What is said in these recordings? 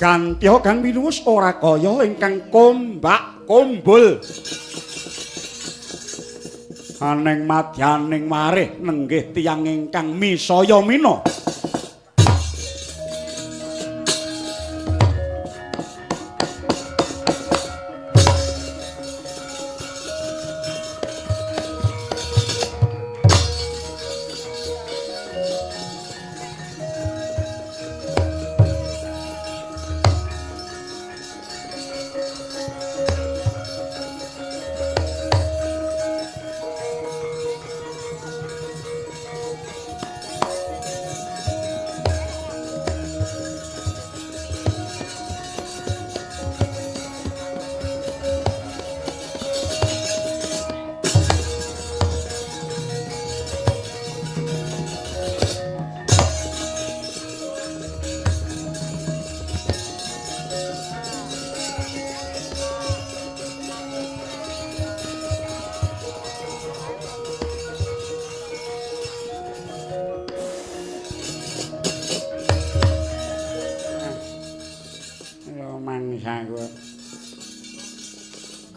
Gantya kang pinuwus ora kaya ingkang kombak kumbul. Aning madyaning marih nenggih tiyang ingkang misaya mina.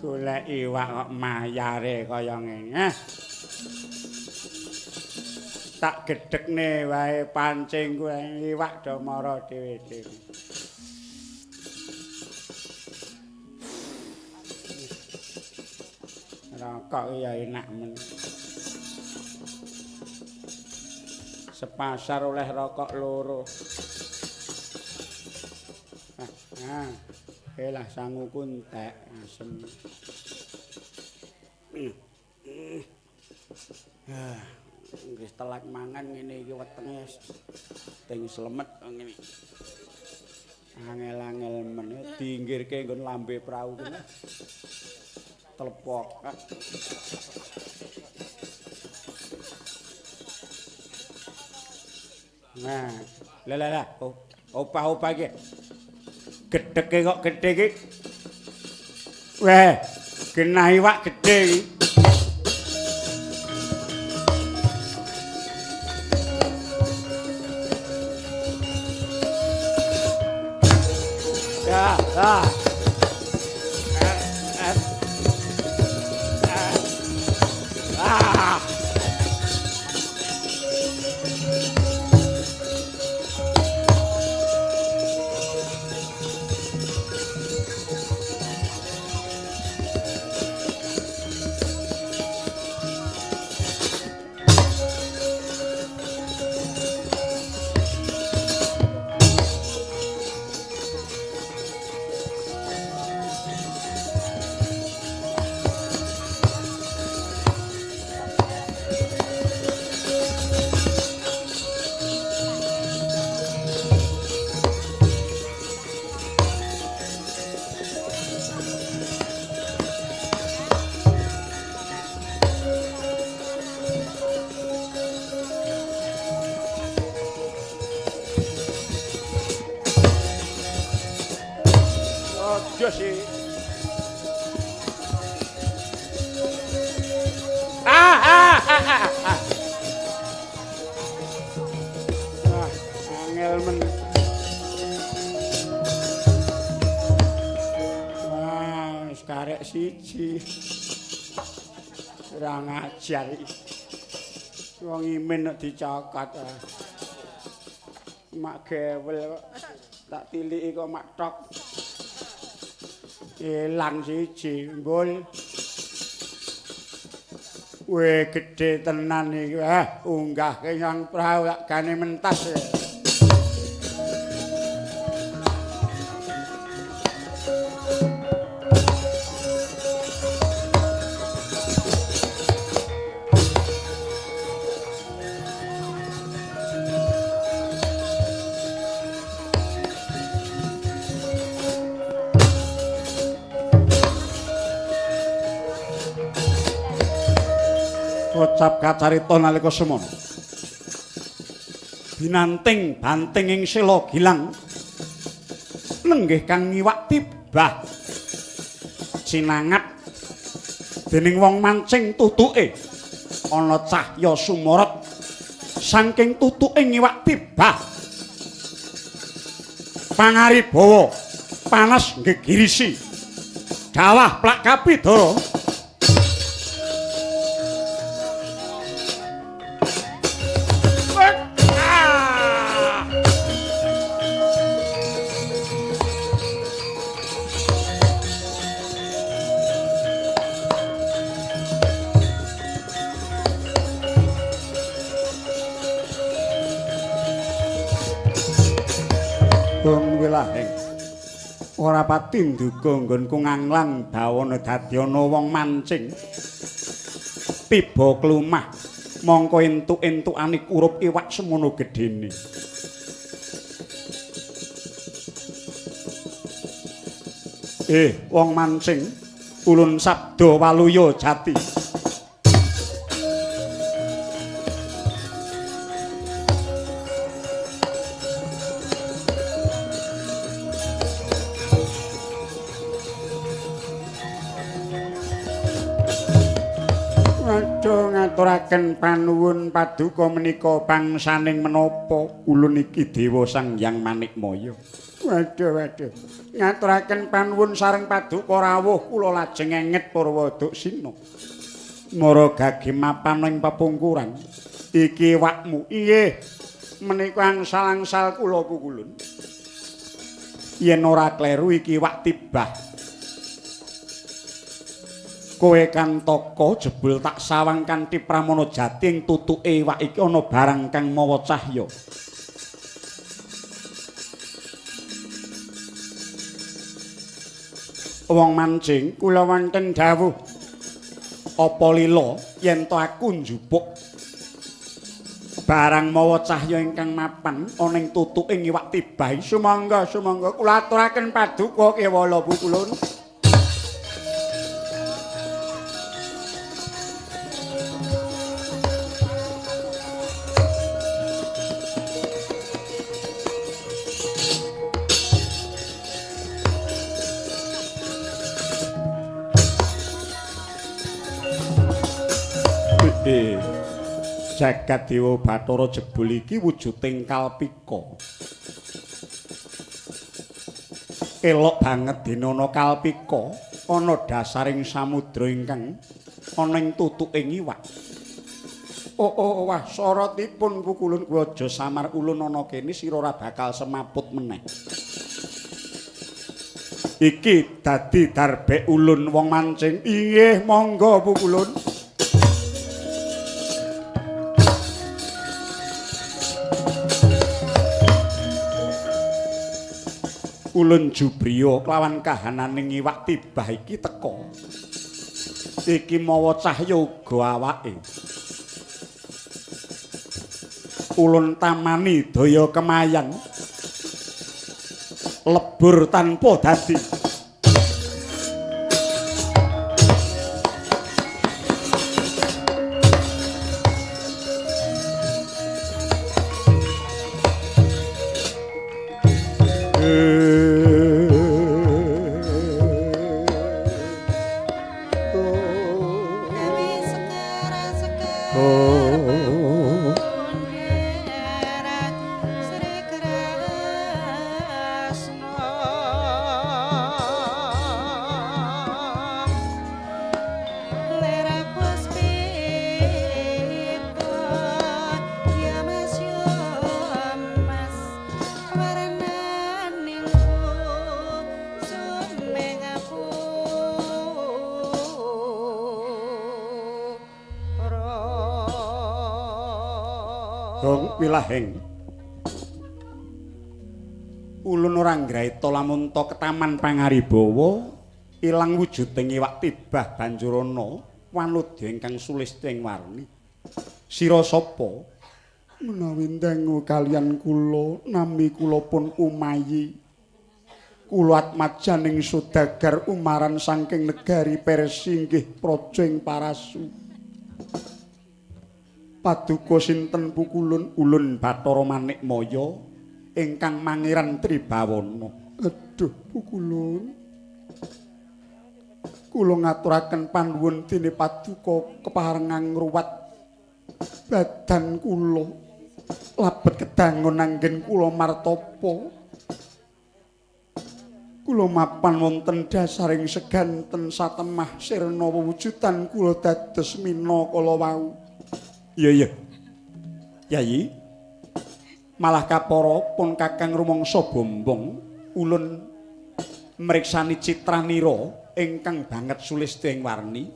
Golek iwak kok mayare kaya ngene. Tak gedhekne wae pancing kuwi iwak do mara dhewe-dhewe. Rokok ya enak men. Sepasar oleh rokok loro. Lah sanguku entek asem. Nggih telak mangan ngene iki wetenge ting slemet ngene. Angel-angel men diinggirke nggon lambe prau kene. Telepok. Nah, lah. Opah-opah iki. Gedheke kok gedhe iki. Weh, genah iwak gedhe iki. Ya, ah. Joshi. Angel men. Wah, karek siji. Ora ngajar iki. Wong imin nek dicokot. Mak gewel kok. Tak tiliki kok mak tok. Ilang siji, mbul. Weh gedhe tenan iki. Unggah kenyang prau tak gane mentas. Kocap kacarita nalika semono. Binanting banting ing sela gilang. Lenggih kang ngiwak tibah. Sinangat dening wong mancing tutuke ana cahya sumorot saking tutuke ngiwak tibah. Pangaribawa panas gegirisi dawah plak Kapidara Wilahing ora pati nduga nggonku nganglang bawana dadi ana wong mancing tiba klumah mongko entuk-entukane kurup iwak semono gedene wong mancing ulun sabda waluya jati ngaturaken panuwun paduka menika pangsaning menapa ulun iki Dewa Sang Hyang Manikmaya. Waduh. Ngaturaken panuwun sareng paduka rawuh kula lajeng enget Purwadaksina. Mara gage mapan ing pepungkuran. Iki wakmu. Inggih. Menika angsal-angsal kula pukulun. Yen ora kleru iki wak tibah. Kowe kantaka jebul tak sawang kanthi pramana jati ing tutuke iwak iki ana barang kang mawa cahya. Wong mancing kula wonten dawuh. Apa lila yen to aku njupuk barang mawa cahya ingkang mapan ana ing tutuke iwak tibahi sumangga kula aturaken paduka kewala pukulun. Jagat Dewa Bathara jebul iki wujuding kalpika. Elok banget dinana kalpika ana dasaring samudra ingkang ana ing tutuking iwak. Wah sorotipun pukulun kuwi aja samar ulun ana kene sira ora bakal semaput meneh. Iki dadi darbek ulun wong mancing. Inggih monggo pukulun. Ulun jubriya kelawan kahananing iwak tibah iki teka. Iki mawa cahya uga awake. Ulun tamani daya kemayan. Lebur tanpa dadi. Wilahing ulun ora nggraita lamun to ketaman Pangaribawa ilang wujuding iwak tibah banjur ana wanudya ingkang sulisting warni. Sira sapa? Menawi ndengu kalian kula nami kula pun Umayi. Kula atmajaning sudagar umaran saking negari Persi inggih praja ing Parasu. Paduka sinten pukulun ulun Bathara Manikmaya ingkang mangiran Tribawana. Aduh pukulun. Kula ngaturaken panuwun dene paduka keparengang ngruwat badan kula. Labet kedangun anggen kula martapa. kula mapan wonten dasaring seganten satemah sirna wewujudan kula dados mina kala wau. Iya. Yayi. Malah kapara pun Kakang rumangsa bombong ulun mriksani citranira ingkang banget sulistya ing warni.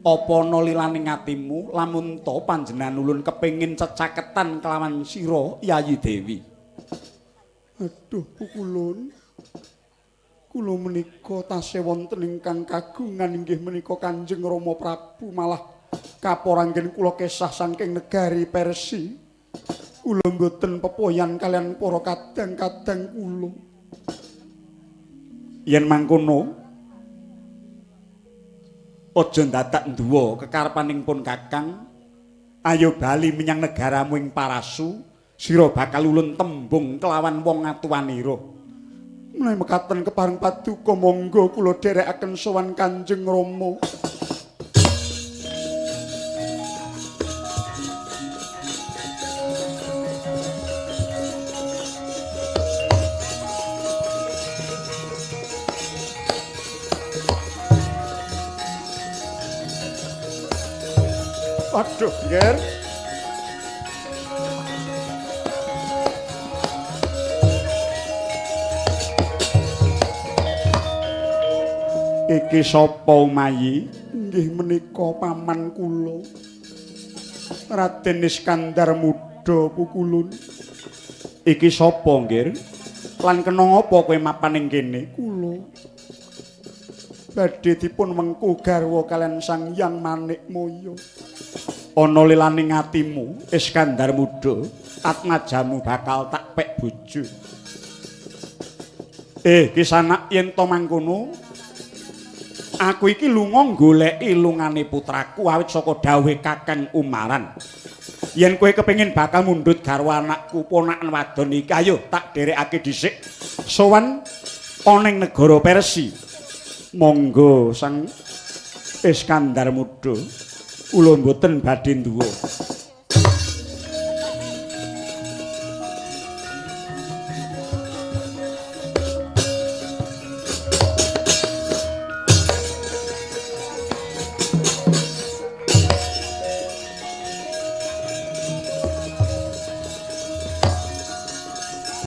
Apa ana lilaning atimu lamun ta panjenengan ulun kepengin cecaketan kelawan sira Yayi Dewi? Aduh, Pukulun. Kula menika tasih wonten ingkang kagungan inggih menika Kanjeng Rama Prabu, malah kapora anggen kula kesah saking negari Persi. Kula mboten pepoyan kalian para kadang-kadang kula. Yen mangkono aja dadak nduwa kekarepaning pun Kakang. Ayo bali menyang negaramu ing Parasu. Sira bakal ulun tembung kelawan wong atuwanira. Menawi mekaten kepareng paduka monggo kula dherekaken sowan Kanjeng Rama. Aduh, Ger. Iki sapa Umayi? Inggih menika paman kula. Raden Iskandar Muda Pukulun. Iki sapa, Nggir? Lan kena apa kowe mapan ing kene? Kula badhe dipun wengku garwa kalian Sang Hyang Manikmaya. Ana lilaning atimu, Iskandar Muda, atmajamu bakal tak pek bojo. Kisanak yen to mangkono, aku iki lunga goleki lungane putraku awit saka dawuhe Kakang Umaran. Yen kowe kepengin bakal mundhut garwa anakku ponakan wadon iki, ayo tak dherekake dhisik sowan ana ing negara Persi. Monggo Sang Iskandar Muda, kula mboten badhe nduwa.